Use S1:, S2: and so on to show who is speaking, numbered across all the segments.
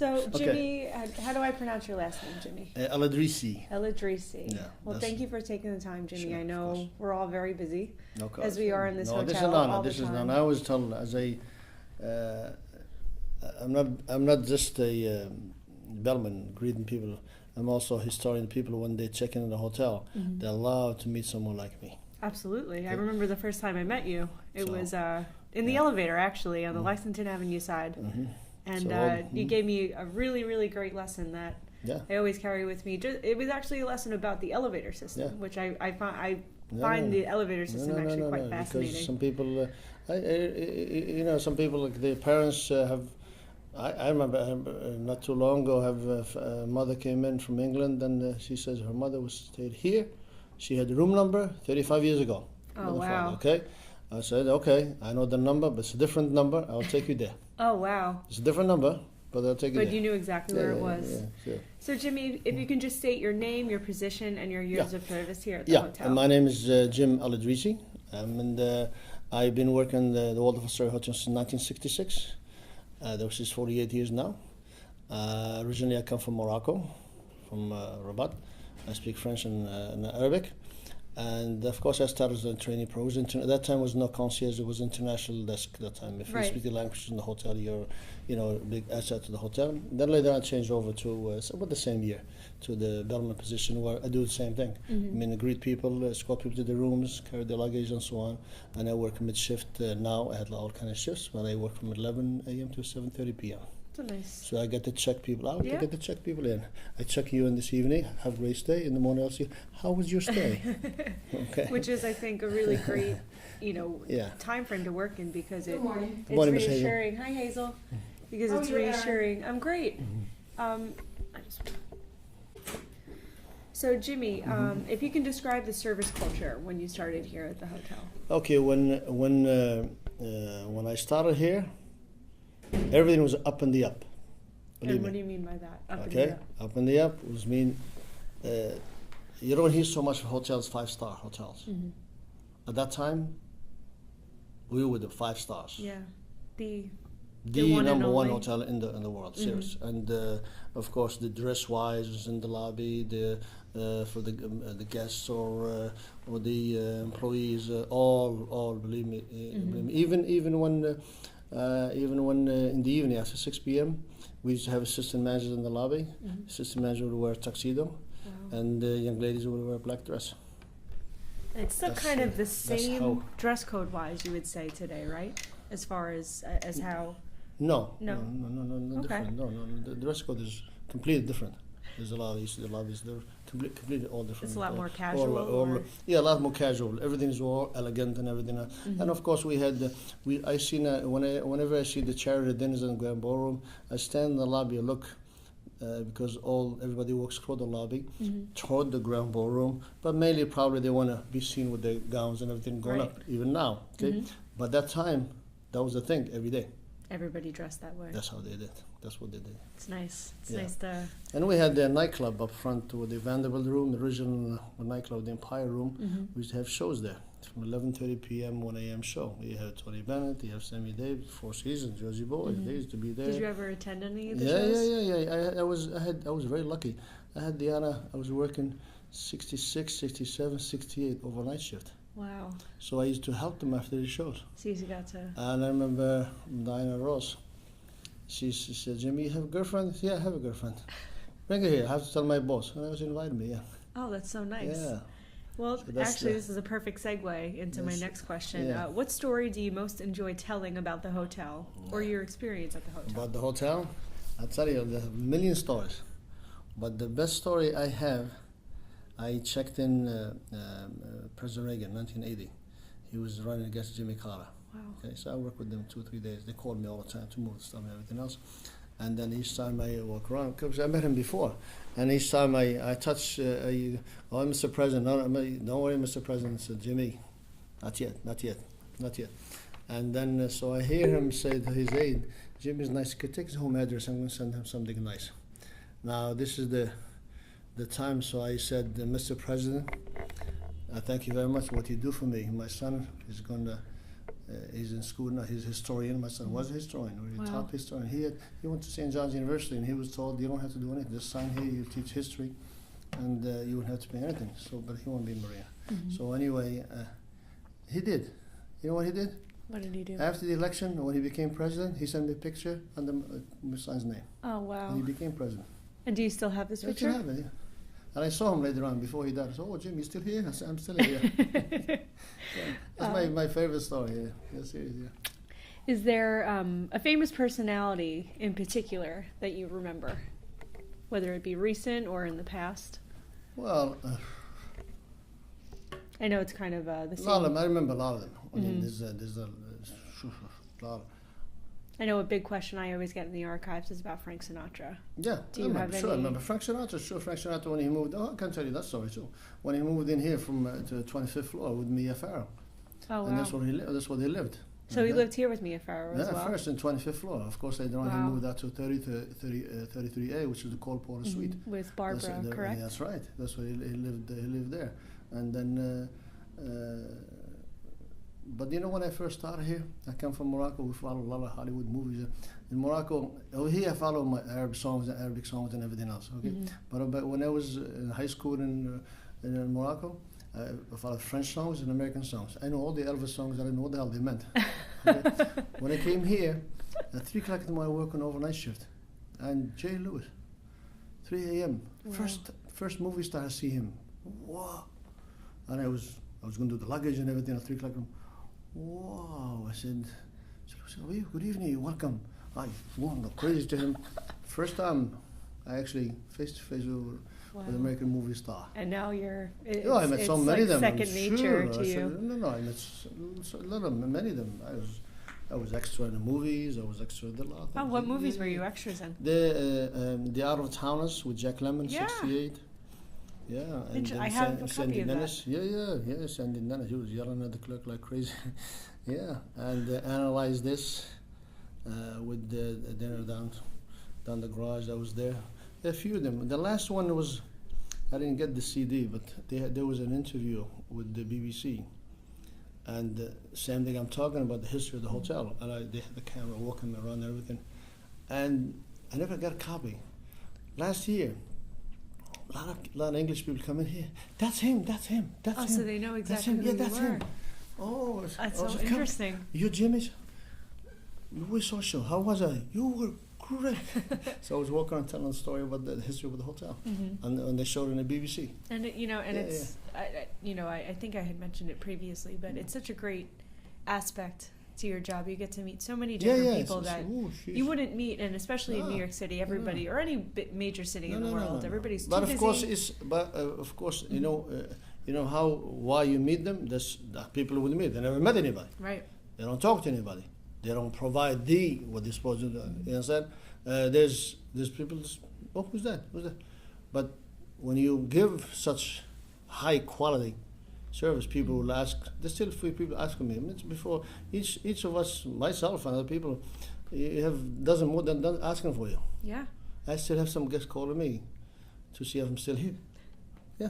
S1: So, Jimmy, how do I pronounce your last name, Jimmy?
S2: Elidressi.
S1: Elidressi.
S2: Yeah,
S1: well, thank you for taking the time, Jimmy.
S2: Sure,
S1: I know we're all very busy,
S2: Okay.
S1: as we are in this hotel.
S2: This is not.
S1: all
S2: This
S1: the
S2: is
S1: time.
S2: not. I always tell as I'm not just a bellman greeting people. I'm also a historian. People when they check in the hotel, they love to meet someone like me.
S1: Absolutely. I remember the first time I met you. It was in the
S2: yeah.
S1: elevator, actually, on the Lexington Avenue side. And you gave me a really, really great lesson that I always carry with me. It was actually a lesson about the elevator system, which I find the elevator system actually quite fascinating.
S2: Because some people, some people like their parents have. I remember not too long ago, a mother came in from England, and she says her mother was stayed here. She had the room number 35 years ago.
S1: Oh, wow.
S2: Okay. I said, okay, I know the number, but it's a different number. I'll take you there.
S1: Oh, wow.
S2: It's a different number, but I'll take you there.
S1: But you knew exactly where it was.
S2: Yeah, sure.
S1: So, Jimmy, if you can just state your name, your position, and your years of service here at the hotel.
S2: Yeah, my name is Jim Elidressi, and I've been working the Waldorf Astoria Hotel since 1966. This is 48 years now. Originally, I come from Morocco, from Rabat. I speak French and Arabic. And of course, I started as a trainee program. At that time, was no concierge; it was international desk. At that time, if you speak the language in the hotel, you're, a big asset to the hotel. Then later, I changed over to about the same year to the Bellman position, where I do the same thing. I mean, I greet people, escort people to the rooms, carry their luggage, and so on. And I work mid shift now. I had all kind of shifts, but I work from 11 a.m. to 7:30 p.m.
S1: Nice.
S2: So I get to check people out. I get to check people in. I check you in this evening. Have a great stay. In the morning, I'll see how was your stay. Okay.
S1: Which is, I think, a really great, time frame to work in because it's reassuring. Hi, Hazel. Because it's reassuring. I'm great. So, Jimmy, if you can describe the service culture when you started here at the hotel. Okay,
S2: when I started here, everything was up and the up.
S1: And what do you mean by that?
S2: Up and the up was mean you don't hear so much of hotels, 5-star hotels. At that time, we were the 5 stars.
S1: Yeah, the
S2: number one hotel in the world, serious. And of course, the dress wise was in the lobby, for the guests or the employees, all believe me, even when. Even when in the evening after 6 p.m. we used to have assistant managers in the lobby. Assistant manager would wear a tuxedo, and young ladies would wear a black dress.
S1: It's still kind of the same dress code wise, you would say today, right? As far as how.
S2: No,
S1: okay.
S2: Different. No. The dress code is completely different. There's a lot of the lobbies. They're completely all different.
S1: It's a lot more casual.
S2: A lot more casual. Everything's all elegant and everything. And of course, we had whenever I see the charity dinners in the grand ballroom, I stand in the lobby and look because everybody walks through the lobby toward the grand ballroom. But mainly, probably they want to be seen with their gowns and everything going up. Even now, okay. But that time, that was the thing every day.
S1: Everybody dressed that way.
S2: That's how they did. That's what they did.
S1: It's nice. It's nice to.
S2: And we had the nightclub up front with the Vanderbilt room, the original nightclub, the Empire room. We used to have shows there from 11:30 p.m. 1 a.m. show. You had Tony Bennett, you have Sammy Davis, Four Seasons, Jersey Boys. They used to be there.
S1: Did you ever attend any of the shows?
S2: Yeah. I was very lucky. I had the honor. I was working 66, 67, 68 overnight shift.
S1: Wow.
S2: So I used to help them after the shows.
S1: So you got to.
S2: And I remember Diana Ross. She said, Jimmy, you have a girlfriend? Yeah, I have a girlfriend. Bring her here. I have to tell my boss. And I was invited me,
S1: Oh, that's so nice.
S2: Yeah.
S1: Well, so actually, this is a perfect segue into my next question. What story do you most enjoy telling about the hotel or your experience at the hotel?
S2: About the hotel? I'll tell you, there are a million stories. But the best story I have, I checked in President Reagan, 1980. He was running against Jimmy Carter.
S1: Wow.
S2: Okay, so I worked with them 2 or 3 days. They called me all the time to move the stuff and everything else. And then each time I walk around, because I met him before, and each time I touch, Mr. President, don't worry, Mr. President. I said, Jimmy, not yet. And then so I hear him say to his aide, Jimmy's nice. Could take his home address. I'm going to send him something nice. Now this is the time. So I said, Mr. President, I thank you very much for what you do for me. My son is going to he's in school now. He's a historian. My son was a historian, or a top historian. He went to St. John's University, and he was told, you don't have to do anything. Just sign here. You teach history, and you won't have to pay anything. So, but he won't be a Marine. So anyway, he did. You know what he did?
S1: What did he do?
S2: After the election, when he became president, he sent me a picture under my son's name.
S1: Oh, wow.
S2: And he became president.
S1: And do you still have this picture?
S2: I have it, yeah. And I saw him later on before he died. I said, "Oh, Jim, you still here?" I said, "I'm still here." That's my favorite story. Yeah, seriously. Yeah.
S1: Is there a famous personality in particular that you remember, whether it be recent or in the past?
S2: Well,
S1: I know it's kind of the same.
S2: A lot of them. I remember a lot of them. I mean, there's a lot.
S1: I know a big question I always get in the archives is about Frank Sinatra.
S2: Yeah,
S1: Do you have any?
S2: I remember Frank Sinatra. Sure, Frank Sinatra when he moved. Oh, I can tell you that story too. When he moved in here from to the 25th floor with Mia Farrow.
S1: Oh, wow.
S2: And that's where they lived.
S1: So he lived here with Mia Farrow as well?
S2: Yeah, first in 25th floor. Of course, later on he moved out to 33A, which is the Cole Porter Suite.
S1: With Barbara, correct?
S2: That's right. That's where he lived there. And then, but you know, when I first started here, I come from Morocco. We follow a lot of Hollywood movies. In Morocco, over here I follow my Arabic songs and everything else. Okay, but when I was in high school in Morocco, I followed French songs and American songs. I know all the Elvis songs. I didn't know what the hell they meant. Okay? When I came here, at 3 o'clock in the morning, I work an overnight shift, and Jay Lewis, 3 a.m. Wow. First movie star I see him. Wow! And I was going to do the luggage and everything at 3 o'clock. Wow! I said, "Good evening, welcome." I went crazy to him. First time I actually face to face with an American movie star.
S1: And now
S2: I met so many of them.
S1: Second nature to you.
S2: No, I met a lot of them, many of them. I was extra in the movies. I was extra in a lot.
S1: Oh, what movies were you extras in?
S2: The Out of Towners with Jack Lemmon, 68. Yeah, and
S1: I have a copy of that.
S2: Yeah, Sandy Dennis. He was yelling at the clerk like crazy. Yeah, and Analyze This with the dinner down the garage. I was there. A few of them. The last one was, I didn't get the CD, but there was an interview with the BBC, and same thing. I'm talking about the history of the hotel, and they had the camera walking around and everything, and I never got a copy. Last year, a lot of English people come in here. That's him.
S1: So they know exactly who you were.
S2: Oh,
S1: that's so interesting.
S2: You Jimmy? You were so sure. How was I? You were great. So I was walking around telling a story about the history of the hotel, and they showed it in the BBC.
S1: And it's I think I had mentioned it previously, but it's such a great aspect to your job. You get to meet so many different people that you wouldn't meet, and especially in New York City, everybody or any major city in the world, everybody's too busy.
S2: But of course, you know why you meet them. There's people who would meet. They never met anybody.
S1: Right.
S2: They don't talk to anybody. They don't provide what they're supposed to do. You understand? There's people. Oh, who's that? But when you give such high quality service, people will ask. There's still a few people asking me. It's before each of us, myself and other people, you have dozen more than asking for you.
S1: Yeah.
S2: I still have some guests calling me to see if I'm still here. Yeah.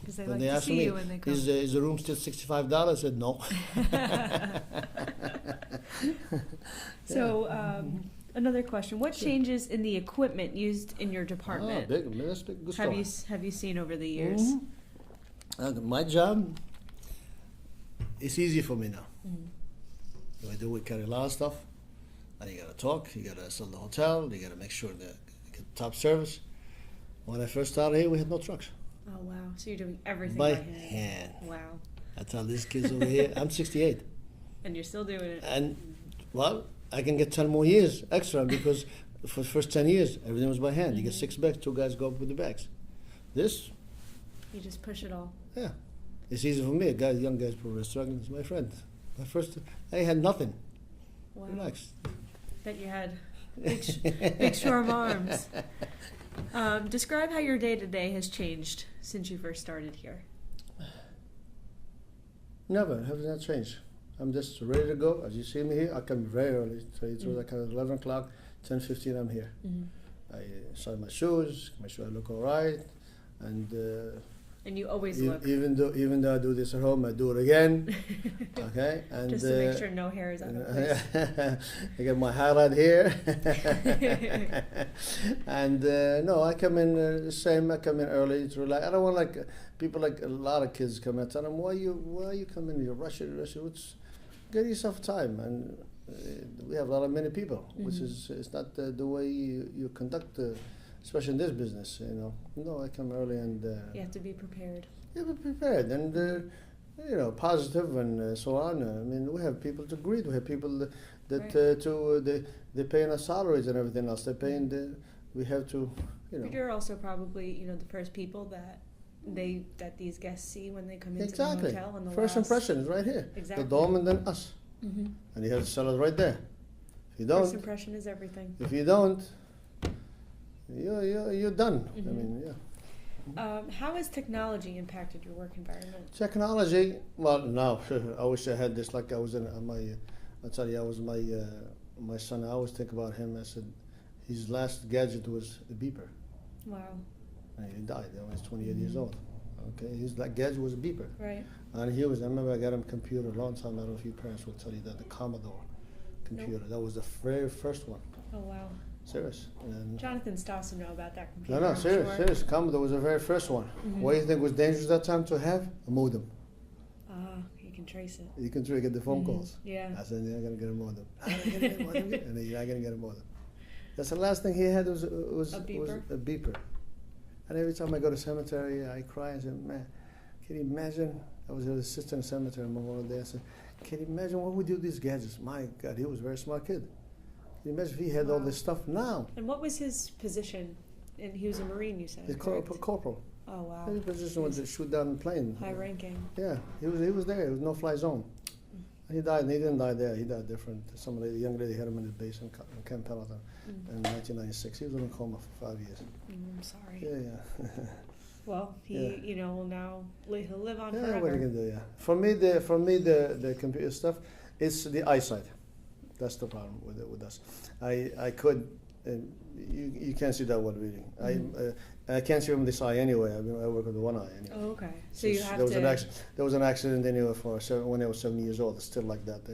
S1: Because they like to see you when they come.
S2: Is the room still $65? I said no.
S1: So another question: what changes in the equipment used in your department
S2: that's big. Good story.
S1: Have you seen over the years?
S2: My job is easy for me now. We carry a lot of stuff, and you got to talk. You got to sell the hotel. You got to make sure that you get top service. When I first started here, we had no trucks.
S1: Oh wow! So you're doing everything
S2: by hand.
S1: Wow!
S2: I tell these kids over here, I'm 68.
S1: And you're still doing it.
S2: And well, I can get 10 more years extra because for the first 10 years, everything was by hand. You get 6 bags, 2 guys go up with the bags. This,
S1: you just push it all.
S2: Yeah, it's easy for me. Young guys probably struggling. It's my friend. I had nothing.
S1: Wow.
S2: Relax.
S1: Bet you had big strong arms. Describe how your day-to-day has changed since you first started here. Never.
S2: Has not changed. I'm just ready to go. As you see me here, I come very early. So it's like at 11 o'clock, 10:15, I'm here. I start my shoes, make sure I look all right, and
S1: And you always look.
S2: Even though I do this at home, I do it again. Okay, and
S1: just to make sure no hair is out of place.
S2: I get my highlight here. And no, I come in same. I come in early to relax. I don't want like people like a lot of kids come in. I tell them why you come in? You rush it. Get yourself time. And we have many people, which is it's not the way you conduct. Especially in this business, No, I come early and...
S1: you have to be prepared.
S2: Yeah, be prepared and, positive and so on. I mean, we have people to greet. We have people that they're paying us salaries and everything else. They're paying we have to,
S1: But you're also probably, the first people that these guests see when they come into the hotel. And the
S2: first impression is right here.
S1: Exactly.
S2: The dome and then us. Mm-hmm. And you have to sell it right there. If you don't...
S1: First impression is everything.
S2: If you don't... You're done. Mm-hmm. I mean, yeah.
S1: How has technology impacted your work environment?
S2: Technology, well, no, I wish I had this. Like I was I tell you, I was my son. I always think about him. I said, his last gadget was a beeper.
S1: Wow.
S2: And he died. He was 28 years old. Okay, his gadget was a beeper.
S1: Right.
S2: And I remember I got him a computer a long time. I don't know if your parents will tell you that, the Commodore computer. Nope. That was the very first one.
S1: Oh wow.
S2: Serious. And
S1: Jonathan Stoss would know about that computer.
S2: No, serious. Commodore was the very first one. Mm-hmm. What do you think was dangerous that time to have? A modem.
S1: You can trace it.
S2: You can get the phone calls.
S1: Yeah.
S2: I said, you're going to get a modem. And then you're not going to get a modem. That's the last thing he had was a beeper. And every time I go to cemetery, I cry and say, man, can you imagine? I was assistant in the cemetery one day. I said, can you imagine what we do with these gadgets? My God, he was a very smart kid. Can you imagine if he had all this stuff now?
S1: And what was his position? And he was a Marine, you said.
S2: He's corporal.
S1: Oh wow.
S2: His position was to shoot down a plane.
S1: High ranking.
S2: Yeah, he was there. It was no fly zone. And he died, and he didn't die there. He died different. Some young lady had him in the base in Camp Pendleton in 1996. He was in a coma for 5 years.
S1: I'm sorry.
S2: Yeah.
S1: Well, he will now he'll live on forever.
S2: Yeah, what are you gonna do? Yeah. For me, the computer stuff, it's the eyesight. That's the problem with us. I could, you can't see that well reading. I can't see from this eye anyway. I work with one eye anyway.
S1: Oh, okay. So you have
S2: there was an accident anyway when I was 7 years old. It's still like that.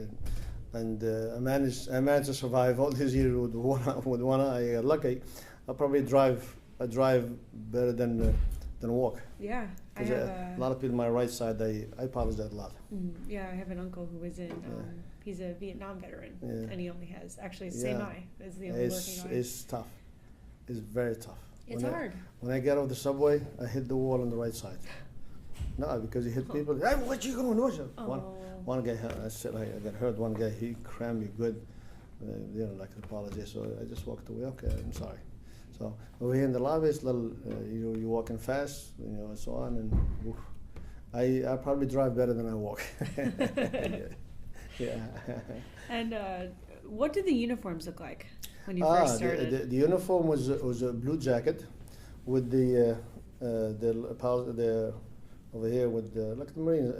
S2: And I managed to survive all these years with one eye. I got lucky. I probably drive better than walk.
S1: Yeah.
S2: A lot of people on my right side, I polish that a lot.
S1: Yeah, I have an uncle who was in. He's a Vietnam veteran, and he only has the same eye as the only working eye.
S2: It's tough. It's very tough.
S1: It's hard.
S2: When I get off the subway, I hit the wall on the right side. No, because you hit people. Hey, what you going? One guy, I got hurt. One guy, he crammed me good. Like an apology. So I just walked away. Okay, I'm sorry. So over here in the lobby, it's little. You're walking fast, and so on. And I probably drive better than I walk. Yeah. And
S1: what did the uniforms look like when you first started?
S2: The uniform was a blue jacket with the over here with like the Marine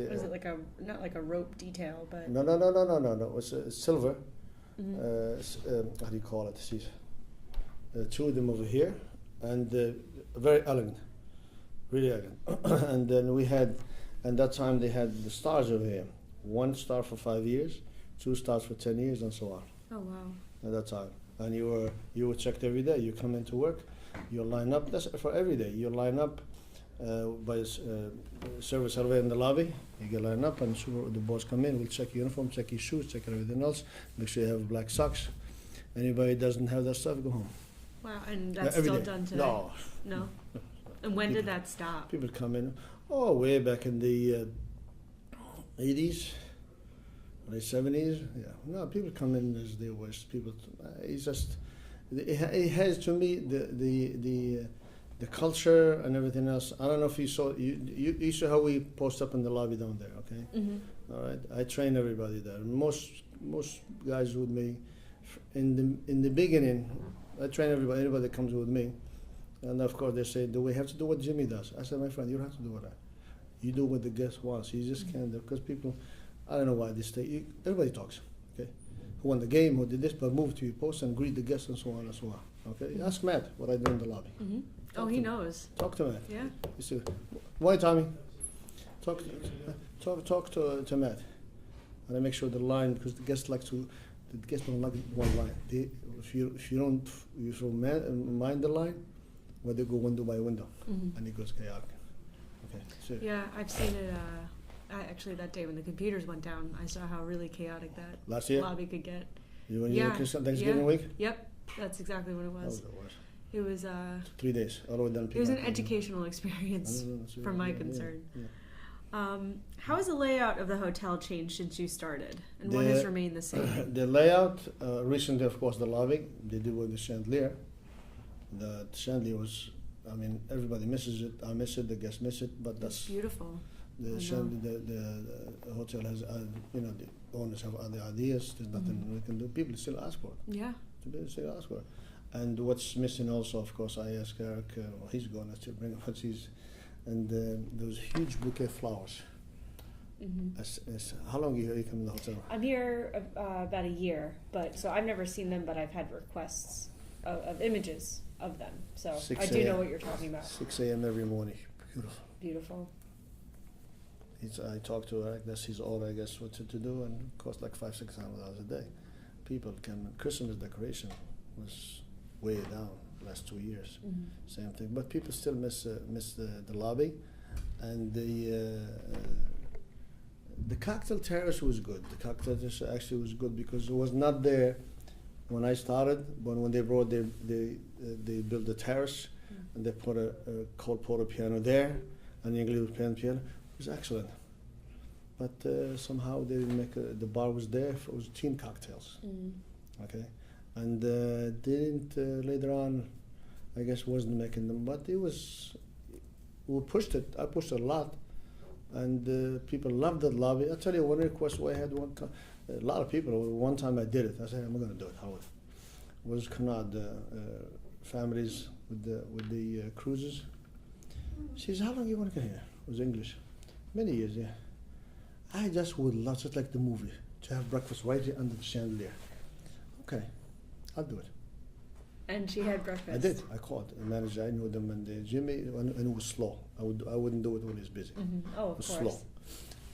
S1: Was it like not like a rope detail, but
S2: no. It was silver. How do you call it? See, two of them over here, and very elegant, really elegant. And then we had, at that time they had the stars over here. 1 star for 5 years, 2 stars for 10 years, and so on.
S1: Oh wow!
S2: At that time, and you were checked every day. You come into work, you line up. That's for every day. You line up by service elevator in the lobby. You get lined up, and the boss come in. We'll check your uniform, check your shoes, check everything else. Make sure you have black socks. Anybody doesn't have that stuff, go home.
S1: Wow, and that's still done today? No. And when did that stop?
S2: People come in. Way back in the 80s, late 70s. Yeah, no, people come in as they wish. People, it's just, it has to me the culture and everything else. I don't know if you saw you saw how we post up in the lobby down there. Okay, all right. I train everybody there. Most guys with me in the beginning. I train anybody that comes with me, and of course they say, "Do we have to do what Jimmy does?" I said, "My friend, you don't have to do what you do what the guest wants. You just can't do, because people, I don't know why they everybody talks, okay? Who won the game, who did this, but move to your post and greet the guests and so on and so on. Okay, ask Matt what I do in the lobby.
S1: Mm-hmm. Oh, he knows.
S2: Talk to Matt.
S1: Yeah.
S2: You see, why, Tommy? Talk to Matt, and I make sure the line, because the guests don't like one line. If you don't mind the line, well, they go window by window, and it goes chaotic. Okay. So.
S1: Yeah, I've seen it. Actually, that day when the computers went down, I saw how really chaotic that
S2: last year
S1: lobby could get.
S2: You Thanksgiving week?
S1: Yep, that's exacgly what it was.
S2: That was the worst.
S1: It was
S2: 3 days, all the way down.
S1: It was an educational experience from my concern.
S2: Yeah.
S1: How has the layout of the hotel changed since you started, and what has remained the same?
S2: The layout, recently, of course, the lobby, they did with the chandelier. The chandelier was, I mean, everybody misses it. I miss it, the guests miss it, but that's
S1: beautiful.
S2: The hotel has, the owners have other ideas. There's nothing we can do. People still ask for it.
S1: Yeah.
S2: People still ask for it. And what's missing also, of course, I asked Eric, he's going to still bring him what he's, and there was a huge bouquet of flowers. How long are you come in the hotel?
S1: I'm here about a year, so I've never seen them, but I've had requests of images of them. So I do know what you're talking about.
S2: 6 a.m. every morning. Beautiful.
S1: Beautiful.
S2: I talked to Eric, that's his order, I guess, what to do, and it cost like $500-600 a day. People come, Christmas decoration was way down the last 2 years. Same thing, but people still miss the lobby, and the cocktail terrace was good. The cocktail terrace actually was good because it was not there when I started, but when they brought they built the terrace, and they put a Cole Porter piano there, and the English piano. It was excellent, but somehow they didn't make the bar was there. It was teen cocktails, okay, and they didn't later on. I guess wasn't making them, but it was. We pushed it. I pushed it a lot, and people loved the lobby. I tell you, one request I had one time. A lot of people. One time I did it. I said, I'm going to do it. How it was Canard families with the cruises. She said, how long you want to get here? It was English. Many years, yeah. I just would love, just like the movie, to have breakfast right here under the chandelier. Okay, I'll do it.
S1: And she had breakfast.
S2: I did. I called the manager. I knew them, and Jimmy, and it was slow. I wouldn't do it when he's busy.
S1: Oh, of
S2: it was
S1: course.
S2: Slow.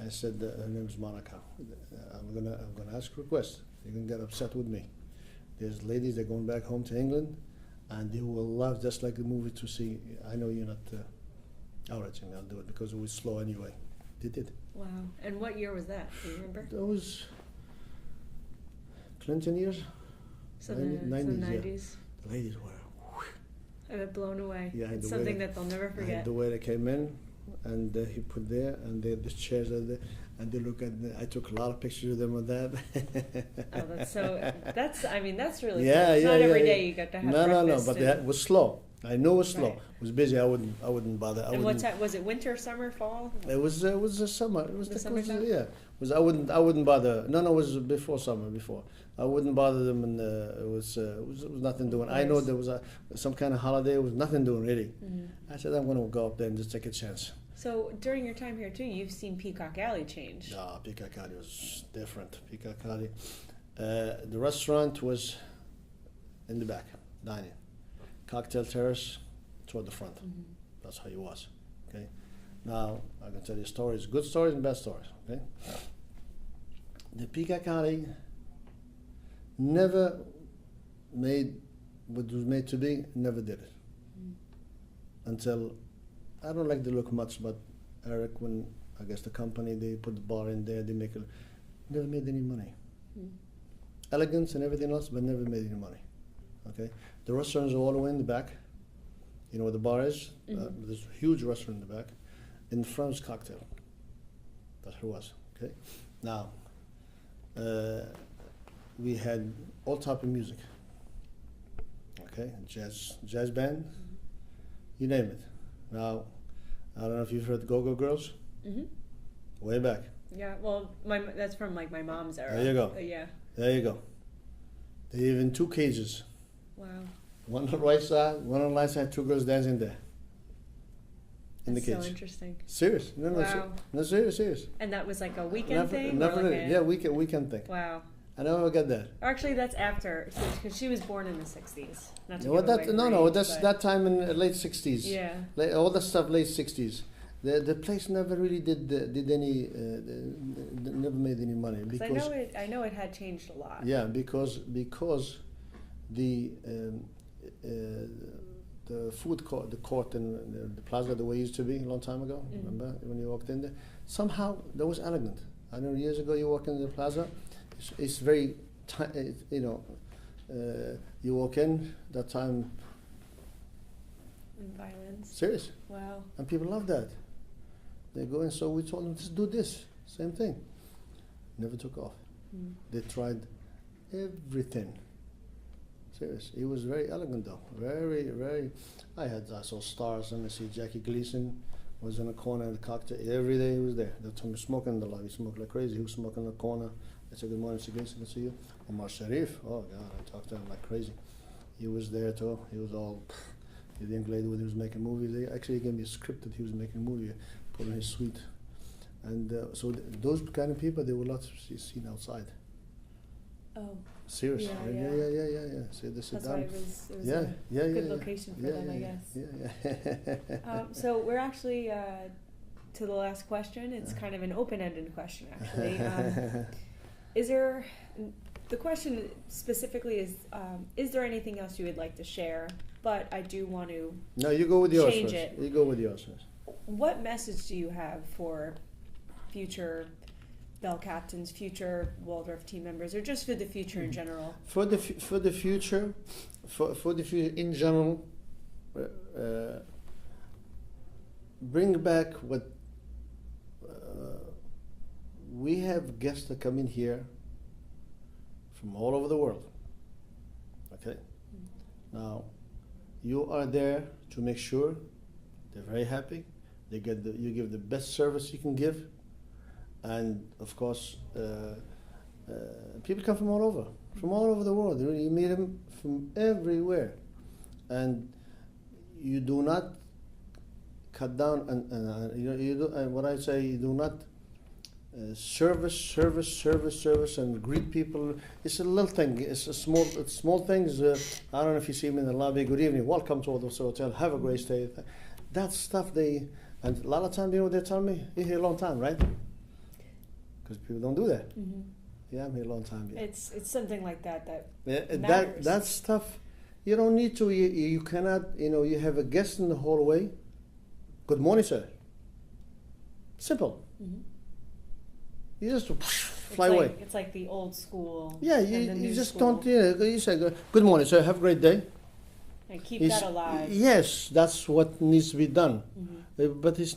S2: I said, her name is Monica. I'm gonna ask a request. You can get upset with me. There's ladies that are going back home to England, and they will love, just like the movie, to see. I know you're not outraging. I'll do it because it was slow anyway. They did.
S1: Wow. And what year was that? Do you remember?
S2: That was Clinton years.
S1: So 90s.
S2: Yeah. The ladies were.
S1: I was blown away.
S2: Yeah,
S1: it's something that they'll never forget.
S2: The way they came in, and he put there, and the chairs are there, and they look at. I took a lot of pictures of them with that.
S1: Oh, that's so. That's really.
S2: Yeah,
S1: cool. It's
S2: yeah,
S1: not
S2: yeah,
S1: every
S2: yeah.
S1: day you get to have breakfast.
S2: But it was slow. I know it was slow.
S1: Right.
S2: It was busy. I wouldn't bother.
S1: And what's that? Was it winter, summer, fall?
S2: It was a summer. It was
S1: the summertime?
S2: Yeah. I wouldn't bother. No, it was before summer. Before I wouldn't bother them, and it was nothing doing. I know there was some kind of holiday. It was nothing doing really. I said I'm going to go up there and just take a chance.
S1: So during your time here too, you've seen Peacock Alley change.
S2: No, Peacock Alley was different. Peacock Alley, the restaurant was in the back, dining. Cocktail terrace toward the front. That's how it was. Okay. Now I can tell you stories, good stories and bad stories. Okay. The Peacock Alley never made what was made to be. Never did it until I don't like the look much, but Eric, when I guess the company they put the bar in there, they make it. Never made any money. Elegance and everything else, but never made any money. Okay. The restaurants are all the way in the back. You know where the bar is? There's a huge restaurant in the back. In front is cocktail. That's what it was. Okay. Now, we had all type of music. Okay, jazz band, you name it. Now, I don't know if you've heard Go-Go Girls. Way back.
S1: Yeah. Well, that's from like my mom's era.
S2: There you go.
S1: Yeah.
S2: There you go. They even 2 cages.
S1: Wow.
S2: One on the right side, one on the left side, 2 girls dancing there. In the cage.
S1: So interesting.
S2: Serious. No,
S1: wow.
S2: No, serious.
S1: And that was like a weekend thing?
S2: Weekend thing.
S1: Wow.
S2: I never got that.
S1: Actually, that's after, because she was born in the 60s. Not to
S2: Well,
S1: give away her age,
S2: that's
S1: but
S2: that time in the late 60s.
S1: Yeah.
S2: All that stuff, late 60s. The place never really did any, never made any money. Because
S1: I know it had changed a lot.
S2: Yeah, because the food court, the court and the plaza, the way it used to be a long time ago, remember when you walked in there? Somehow that was elegant. I know years ago you walk in the plaza, it's very, you walk in, that time.
S1: And violence.
S2: Serious.
S1: Wow.
S2: And people love that. They go in, so we told them, just do this, same thing. Never took off. They tried everything. Serious. It was very elegant though. Very, very. I saw stars and I see Jackie Gleason was in a corner in the cocktail. Every day he was there. They told me smoking in the lobby. He smoked like crazy. He was smoking in the corner. I said, good morning, Mr. Gleason, good to see you. Omar Sharif. Oh God, I talked to him like crazy. He was there too. He was all, the young lady when he was making movies. They actually gave me a script that he was making a movie, put in his suite. And so those kind of people, they were not seen outside.
S1: Oh.
S2: Serious. Yeah. So
S1: that's why it was a good location for them, I guess. So we're actually to the last question. It's kind of an open-ended question, actually. The question specifically is there anything else you would like to share? But I do want to
S2: you go with yours
S1: change
S2: first.
S1: it.
S2: You go with yours first.
S1: What message do you have for future Bell captains, future Waldorf team members, or just for the future in general?
S2: For the future in general, bring back what we have guests that come in here from all over the world. Okay, now you are there to make sure they're very happy. They get you give the best service you can give. And of course, people come from all over the world. You meet them from everywhere, and you do not cut down. And what I say, you do not service, and greet people. It's a little thing. It's a small things. I don't know if you see me in the lobby. Good evening. Welcome to Waldorf Astoria Hotel. Have a great stay. That stuff and a lot of times, you know what they tell me? You're here a long time, right? Because people don't do that. Mm-hmm. Yeah, I'm here a long time. Yeah.
S1: It's something like that
S2: matters. That stuff, you don't need to. You cannot. You have a guest in the hallway. Good morning, sir. Simple. Mm-hmm. You just fly away.
S1: It's like the old school.
S2: Yeah, you just don't. You say good morning, sir. Have a great day.
S1: And keep that alive.
S2: Yes, that's what needs to be done. Mm-hmm. But has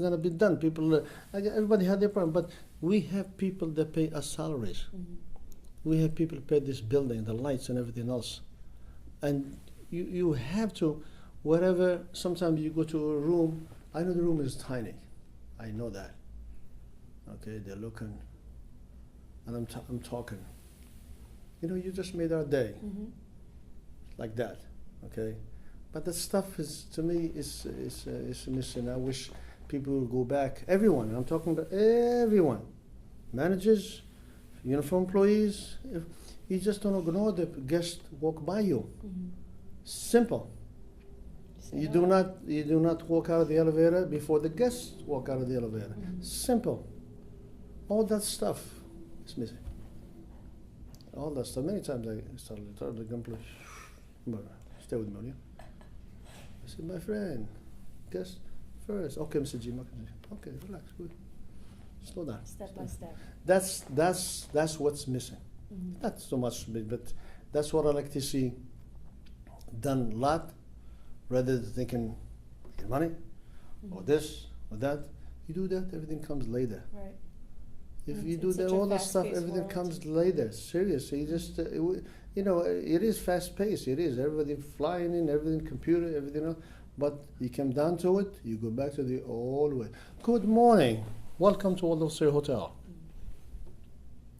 S2: not been done. People, everybody had their problem. But we have people that pay us salaries. Mm-hmm. We have people who pay this building, the lights and everything else. And you have to, wherever. Sometimes you go to a room. I know the room is tiny. I know that. Okay, they're looking, and I'm talking. You just made our day. Mm-hmm. Like that, okay, but that stuff is, to me, is missing. I wish people would go back. Everyone, and I'm talking about everyone, managers, uniform employees. If you just don't ignore the guests walk by you. Mm-hmm. Simple. You do not walk out of the elevator before the guests walk out of the elevator. Mm-hmm. Simple. All that stuff is missing. All that stuff. Many times I started to complain. Stay with me, will you? I said, my friend, guess first. Okay, Mr. G. Okay, relax, good. Slow down.
S1: Step by step.
S2: That's what's missing. Mm-hmm. Not so much, but that's what I like to see done a lot, rather than thinking, get money, or this, or that. You do that, everything comes later.
S1: Right.
S2: If you do that, all that stuff, everything comes later. Seriously, you just it is fast paced. It is everybody flying in, everything computer, everything else. But you come down to it, you go back to the old way. Good morning, welcome to Waldorf Astoria Hotel,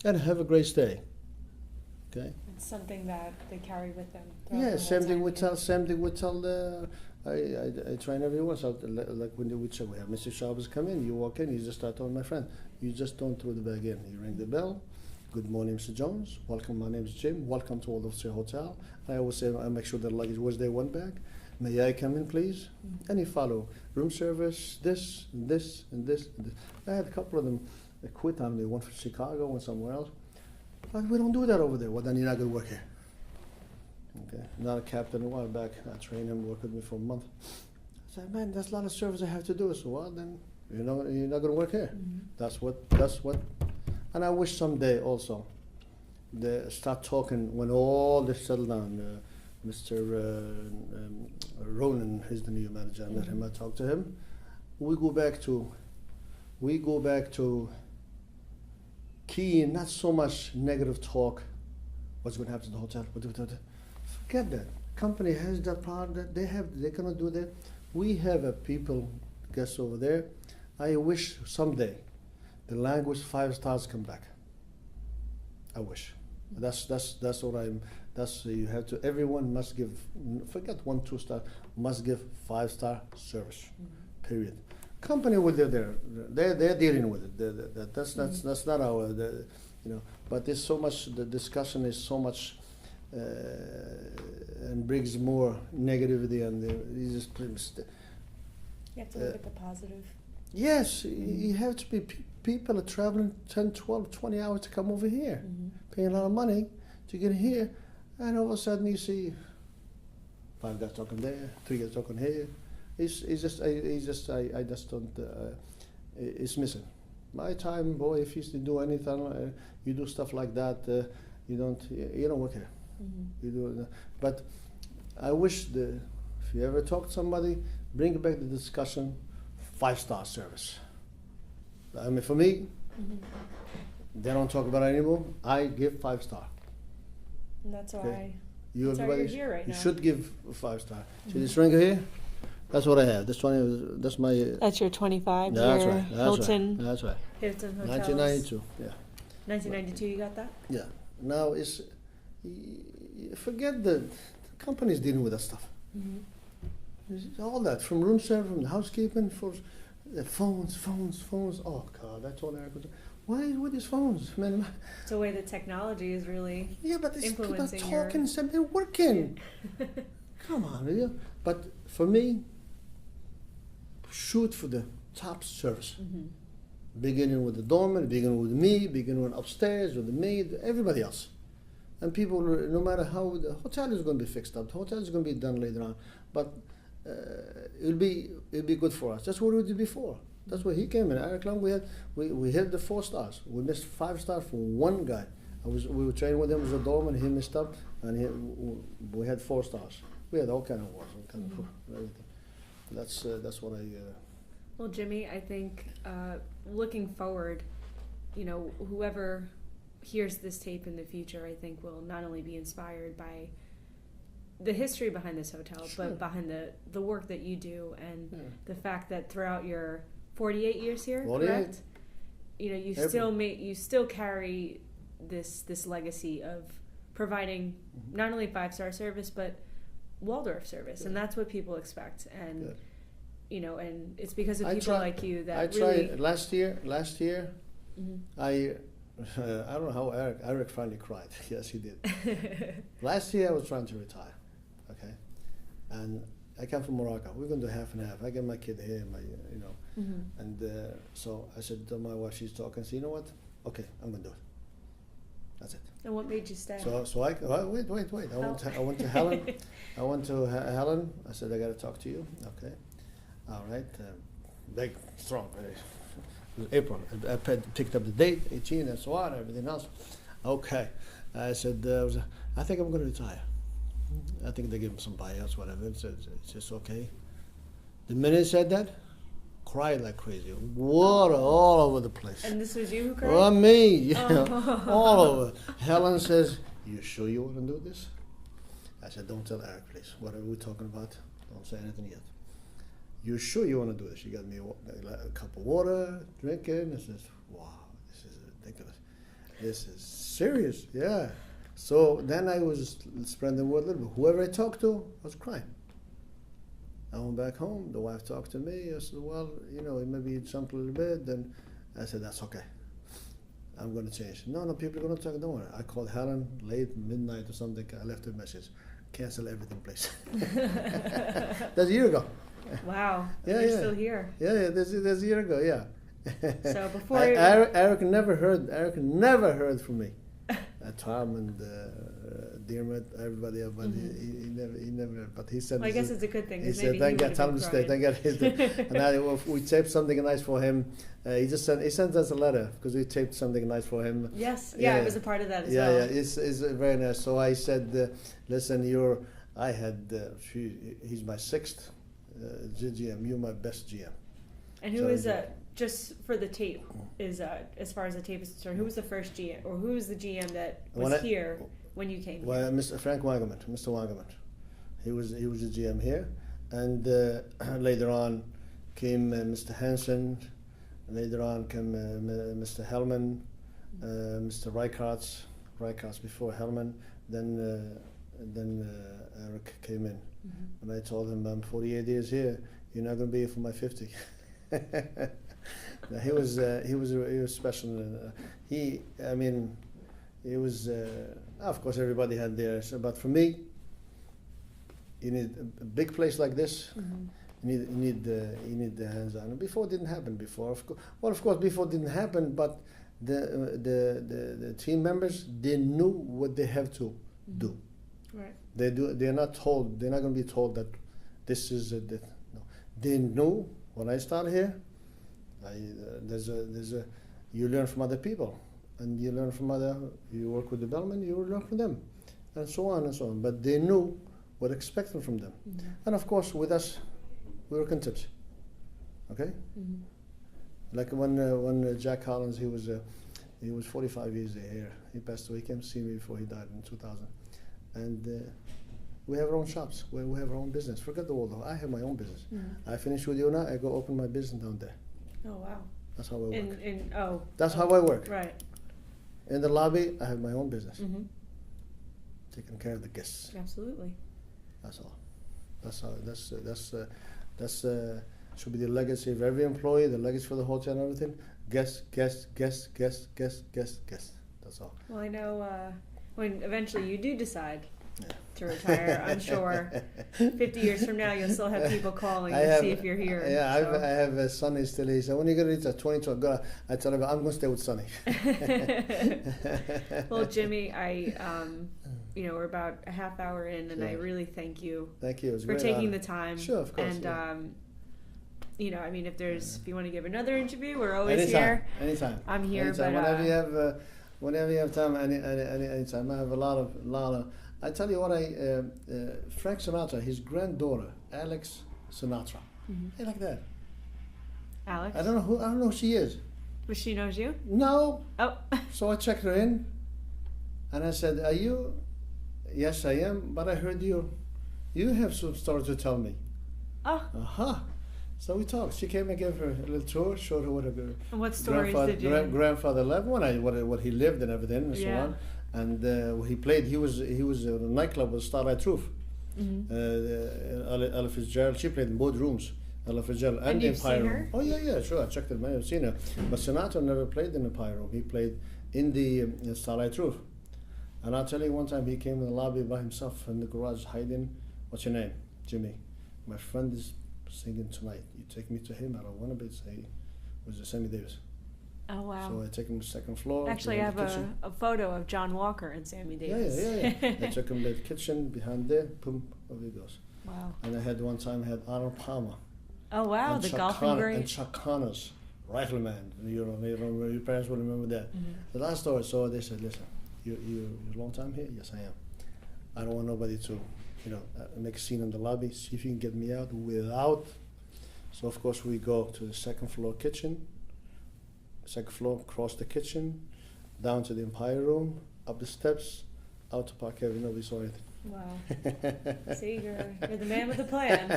S2: and have a great stay. Okay.
S1: It's something that they carry with them.
S2: Yeah, same thing we tell. I train everyone. So like when we have Mr. Shabbos come in, you walk in, you just start telling my friend, you just don't throw the bag in. You ring the bell, good morning, Mr. Jones. Welcome, my name is Jim. Welcome to Waldorf Astoria Hotel. I always say, I make sure their luggage was there one bag. May I come in, please? And you follow room service, this, and this, and this, and this. I had a couple of them quit on me. One for Chicago, one somewhere else. But we don't do that over there. Well, then you're not going to work here. Okay, not a captain a while back. I trained him, worked with me for a month. I said, man, there's a lot of service I have to do. So, well, then you're not going to work here. That's what. And I wish someday also they start talking when all this settled down. Mr. Ronan is the new manager. I met him. I talked to him. We go back to key, not so much negative talk. What's going to happen to the hotel? Forget that. Company has that part that they're gonna do that. We have a people guests over there. I wish someday the language 5 stars come back. I wish. That's what I'm. That's you have to. Everyone must give. Forget 1, 2 star. Must give 5-star service. Period. Company will they're dealing with it. That's not our. But there's so much. The discussion is so much. And brings more negativity, and you just
S1: you have to look at the positive.
S2: Yes, you have to be. People are traveling 10, 12, 20 hours to come over here, paying a lot of money to get here, and all of a sudden you see 5 guys talking there, 3 guys talking here. I just don't. It's missing. My time, boy. If you used to do anything, you do stuff like that. You don't work here. You do, but I wish if you ever talk to somebody, bring back the discussion, 5-star service. I mean, for me, they don't talk about it anymore. I give 5-star.
S1: And that's why.
S2: Okay.
S1: That's why you're here right now.
S2: You should give 5-star. See this ring here? That's what I have. This 20. That's my.
S1: That's your 25.
S2: That's right.
S1: Hilton.
S2: Right. That's right.
S1: Hilton Hotels.
S2: 1992. Yeah.
S1: 1992. You got that?
S2: Yeah. Now it's. Forget the companies dealing with that stuff. All that from room service, from the housekeeping, for the phones. Oh God, that's all Eric was. Why with these phones, man?
S1: It's the way the technology is really.
S2: Yeah, but these people are
S1: influencing
S2: talking, they're working. Yeah. Come on, yeah. But for me, shoot for the top service. Beginning with the doorman, beginning with me, beginning with upstairs with the maid, everybody else. And people, no matter how, the hotel is going to be fixed up, the hotel is going to be done later on, but it'll be good for us. That's what we did before. That's where he came in. Eric Long, we hit the 4 stars. We missed 5 stars for one guy. We were training with him as a doorman. He missed up, and we had 4 stars. We had all kind of wars, all kind of everything. That's what I.
S1: Well, Jimmy, I think looking forward, whoever hears this tape in the future, I think will not only be inspired by the history behind this hotel, but behind the work that you do, and the fact that throughout your 48 years here,
S2: 48.
S1: correct? You still carry this legacy of providing not only 5-star service but Waldorf service, and that's what people expect. And and it's because of people like you that
S2: I tried last year. I don't know how Eric finally cried. Yes, he did. Last year I was trying to retire, okay, and I come from Morocco. We're going to do half and half. I get my kid here, and so I said to my wife, she's talking. I said, you know what? Okay, I'm going to do it. That's it.
S1: And what made you stay?
S2: So I wait. I went to Helen. I went to Helen. I said, I got to talk to you. Okay, all right. Big, strong. April. I picked up the date, 18 and so on, everything else. Okay. I said, I think I'm going to retire. I think they give him some buyouts, whatever. It's just okay. The minute he said that, cried like crazy. Water all over the place.
S1: And this was you who cried?
S2: Well, me. Yeah, all over. Helen says, you sure you want to do this? I said, don't tell Eric, please. What are we talking about? Don't say anything yet. You sure you want to do this? She got me a cup of water, drinking. I says, wow, this is ridiculous. This is serious, yeah. So then I was spreading the word a little bit. Whoever I talked to was crying. I went back home. The wife talked to me. I said, well, maybe you jumped a little bit. Then I said, that's okay. I'm going to change. No, people are going to talk. Don't worry. I called Helen late midnight or something. I left her a message. Cancel everything, please. That's a year ago.
S1: Wow.
S2: Yeah,
S1: You're still here.
S2: Yeah. That's a year ago. Yeah.
S1: So before
S2: Eric never heard from me. Tom and Dermot, everybody, but he never. But he said.
S1: Well, I guess it's a good thing.
S2: He said, "Thank God, tell him to stay. Thank God." And we taped something nice for him. He sent us a letter because we taped something nice for him.
S1: Yes, yeah, I was a part of that as well.
S2: Yeah, it's very nice. So I said, "Listen, he's my sixth GM. You're my best GM."
S1: And who is just for the tape is as far as the tape is concerned? Who was the first GM, or who was the GM that was here when you came?
S2: Well, Mr. Frank Wangerman, Mr. Wangerman, he was the GM here, and later on came Mr. Hansen. Later on came Mr. Hellman, Mr. Reikarts before Hellman. Then Eric came in, and I told him, "I'm 48 years here. You're not going to be here for my 50." He was special. He was. Of course, everybody had theirs, but for me, you need a big place like this. You need the hands-on. Before it didn't happen. Of course, before it didn't happen, but the team members, they knew what they have to do.
S1: Right.
S2: They do. They're not told. They're not going to be told that this is no. They knew when I started here. You learn from other people, and you learn from you work with the Bellman, you learn from them, and so on and so on. But they knew what expected from them, and of course with us, we were content. Okay, like when Jack Collins, he was 45 years here. He passed away. He came to see me before he died in 2000, and we have our own shops. We have our own business. Forget the Waldorf. I have my own business. I finish with you now. I go open my business down there.
S1: Oh wow.
S2: That's how I work.
S1: That's
S2: how I work.
S1: Right.
S2: In the lobby, I have my own business. Taking care of the guests.
S1: Absolutely.
S2: That's all. That's should be the legacy of every employee. The legacy for the hotel and everything. Guests. That's all.
S1: Well, I know when eventually you do decide to retire, I'm sure 50 years from now you'll still have people calling to see if you're here.
S2: Yeah, so. I have Sonny still. He said, "When are you going to reach at 22?" I tell him, "I'm going to stay with Sonny."
S1: Well, Jimmy, we're about a half hour in, and I really thank you.
S2: Thank you.
S1: For taking the time.
S2: Sure, of course.
S1: And if you want to give another interview, we're always here.
S2: Anytime.
S1: I'm here.
S2: Anytime.
S1: But
S2: whenever you have time, anytime. I have a lot of. I tell you what, Frank Sinatra, his granddaughter, Alex Sinatra. I like that.
S1: Alex?
S2: I don't know who she is.
S1: But she knows you?
S2: No.
S1: Oh.
S2: So I checked her in, and I said, "Are you?" "Yes, I am. But I heard you have some story to tell me."
S1: Oh.
S2: So we talked. She came and gave her a little tour, showed her what
S1: and what stories did you?
S2: Grandfather lived, what he lived and everything and so on. And he played. He was in a nightclub with Starlight Roof. Ella Fitzgerald. She played in both rooms. Ella Fitzgerald and the Empire Room. Oh yeah, sure. I checked it. I've seen her. But Sinatra never played in the Empire Room. He played in the Starlight Roof. And I'll tell you, one time he came in the lobby by himself in the garage hiding. "What's your name?" "Jimmy." "My friend is singing tonight. You take me to him." "I don't want to be." Say, "Was it Sammy Davis?"
S1: Oh wow!
S2: So I take him to the second floor.
S1: Actually, I have a photo of John Walker and Sammy Davis.
S2: Yeah. I took him to the kitchen behind there. Boom, over he goes.
S1: Wow!
S2: And I had Arnold Palmer.
S1: Oh wow! The golfing great.
S2: And Chuck Connors, rifleman. Your parents will remember that. The last story. So they said, "Listen, you're a long time here." "Yes, I am. I don't want nobody to, make a scene in the lobby. See if you can get me out without." So of course we go to the second floor kitchen. Second floor, across the kitchen, down to the Empire Room, up the steps, out to Park Avenue. Nobody saw anything.
S1: Wow. See, you're the man with the plan,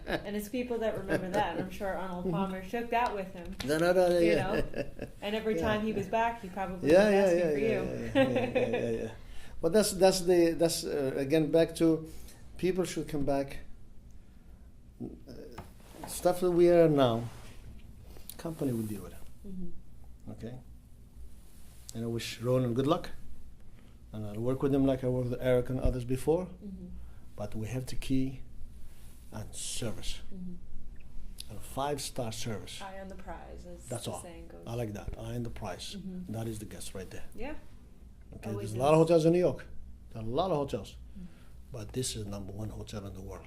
S1: And it's people that remember that. And I'm sure Arnold Palmer took that with him.
S2: No.
S1: And every time he was back, he probably was asking for you.
S2: Yeah. But that's again back to people should come back. Stuff that we are now, company will deal with it. Okay, And I wish Ronan good luck. And I'll work with him like I worked with Eric and others before. But we have the key and service. And 5-star service.
S1: Eye on the prize, as
S2: that's
S1: the
S2: all.
S1: saying goes.
S2: I like that. Eye on the prize. That is the guest right there.
S1: Yeah.
S2: Okay.
S1: Always
S2: There's a lot of hotels in New York. There are a lot of hotels. But this is #1 hotel in the world.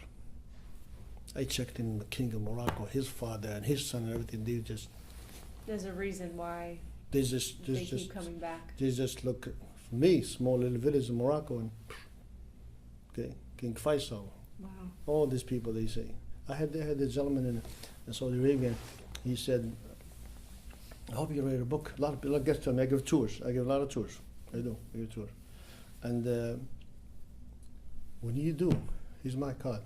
S2: I checked in the King of Morocco, his father and his son and everything.
S1: There's a reason why
S2: they
S1: keep coming back.
S2: They just look, for me, small little village in Morocco, and okay, King Faisal.
S1: Wow.
S2: All these people, they say. I had a gentleman in Saudi Arabia. He said, I hope you write a book. A lot of people get to me. I give tours. I give a lot of tours. I do. I give tours. And when you do, here's my card.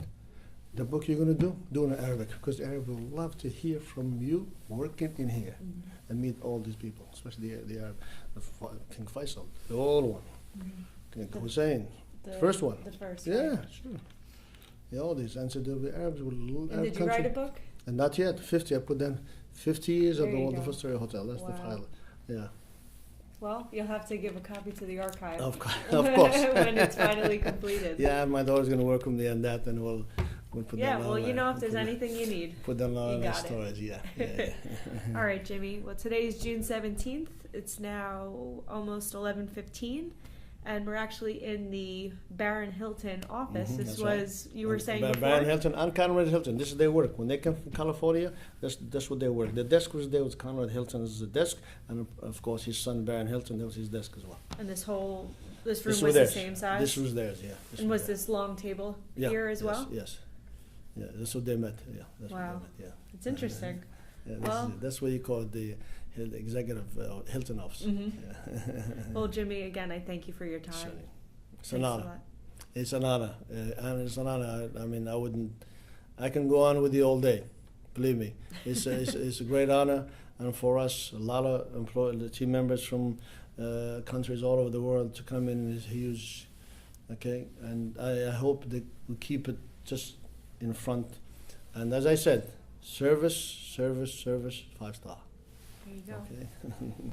S2: The book you're going to do in Arabic, because Arab will love to hear from you working in here and meet all these people, especially the Arab, King Faisal, the old one, King Hussein, the first one.
S1: The first,
S2: yeah,
S1: right.
S2: sure. Yeah, all these. And so the Arabs will love.
S1: And did you write a book?
S2: And not yet, 50. I put down 50 years of
S1: There
S2: the
S1: you
S2: Waldorf
S1: go.
S2: Astoria Hotel. That's the
S1: Wow.
S2: file. Yeah.
S1: Well, you'll have to give a copy to the archive.
S2: Of course.
S1: When it's finally completed.
S2: Yeah, my daughter's going to work with me on that, and we'll put
S1: Yeah,
S2: that
S1: well,
S2: on,
S1: you know, if there's
S2: put
S1: anything you need.
S2: Put them on
S1: You got it.
S2: storage, yeah.
S1: All right, Jimmy. Well, today is June 17th. It's now almost 11:15, and we're actually in the Baron Hilton office. This
S2: that's
S1: was,
S2: right.
S1: you were saying before?
S2: Baron Hilton and Conrad Hilton. This is their work. When they come from California, that's what they work. The desk was there with Conrad Hilton's desk, and of course his son Baron Hilton, that was his desk as well.
S1: And this room was
S2: was theirs.
S1: the same size?
S2: This was theirs, yeah.
S1: And was this long table here as well?
S2: Yes. Yeah, that's what they met. Yeah, that's
S1: Wow.
S2: what they met. Yeah.
S1: It's interesting.
S2: Yeah,
S1: Well-
S2: that's what you call it, the executive Hilton office. Yeah.
S1: Well, Jimmy, again, I thank you for your time.
S2: Sorry. It's
S1: Thanks
S2: an
S1: a
S2: honor.
S1: lot.
S2: It's an honor, and it's an honor. I mean, I can go on with you all day. Believe me, it's a great honor, and for us, a lot of team members from countries all over the world to come in is huge. Okay, and I hope that we keep it just in front. And as I said, service, 5-star.
S1: There you go.
S2: Okay.